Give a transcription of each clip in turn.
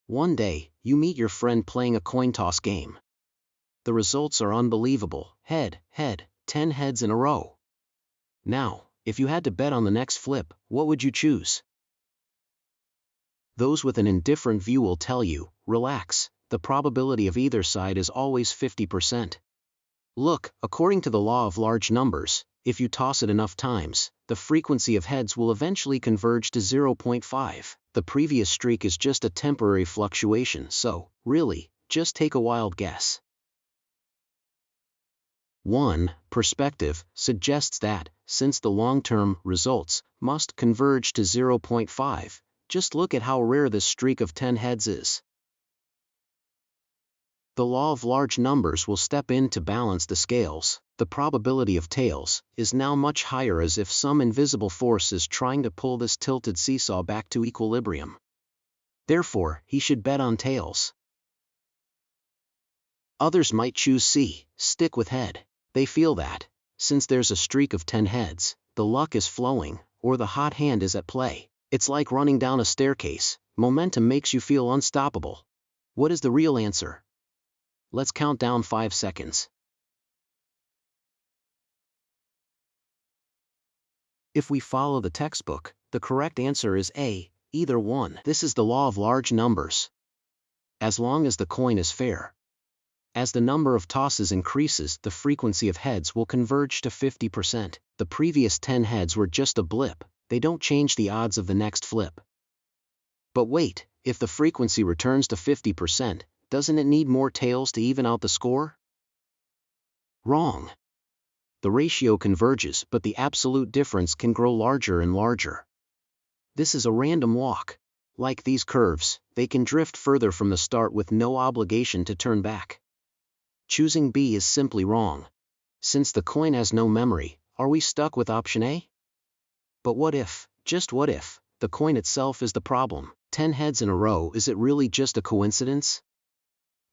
One day, you meet your friend playing a coin toss game. The results are unbelievable. Head, head, 10 heads in a row. Now, if you had to bet on the next flip, what would you choose? Those with an indifferent view will tell you, relax, the probability of either side is always 50%. Look, according to the law of large numbers, if you toss it enough times, the frequency of heads will eventually converge to 0.5. The previous streak is just a temporary fluctuation, so, really, just take a wild guess. 1. Perspective suggests that, since the long-term results must converge to 0.5, just look at how rare this streak of 10 heads is. The law of large numbers will step in to balance the scales. The probability of tails is now much higher, as if some invisible force is trying to pull this tilted seesaw back to equilibrium. Therefore, he should bet on tails. Others might choose C, stick with head. They feel that, since there's a streak of 10 heads, the luck is flowing, or the hot hand is at play. It's like running down a staircase. Momentum makes you feel unstoppable. What is the real answer? Let's count down 5 seconds. If we follow the textbook, the correct answer is A, either one. This is the law of large numbers. As long as the coin is fair. As the number of tosses increases, the frequency of heads will converge to 50%. The previous 10 heads were just a blip, they don't change the odds of the next flip. But wait, if the frequency returns to 50%, doesn't it need more tails to even out the score? Wrong. The ratio converges, but the absolute difference can grow larger and larger. This is a random walk. Like these curves, they can drift further from the start with no obligation to turn back. Choosing B is simply wrong. Since the coin has no memory, are we stuck with option A? But what if, just what if, the coin itself is the problem? 10 heads in a row, is it really just a coincidence?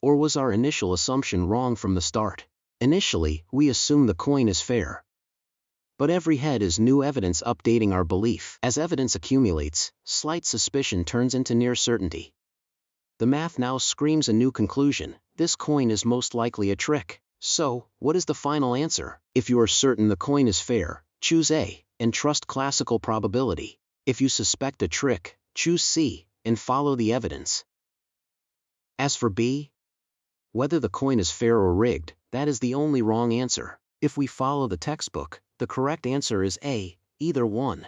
Or was our initial assumption wrong from the start? Initially, we assume the coin is fair. But every head is new evidence updating our belief. As evidence accumulates, slight suspicion turns into near certainty. The math now screams a new conclusion: this coin is most likely a trick. So, what is the final answer? If you are certain the coin is fair, choose A, and trust classical probability. If you suspect a trick, choose C, and follow the evidence. As for B, whether the coin is fair or rigged, that is the only wrong answer. If we follow the textbook, the correct answer is A, either one.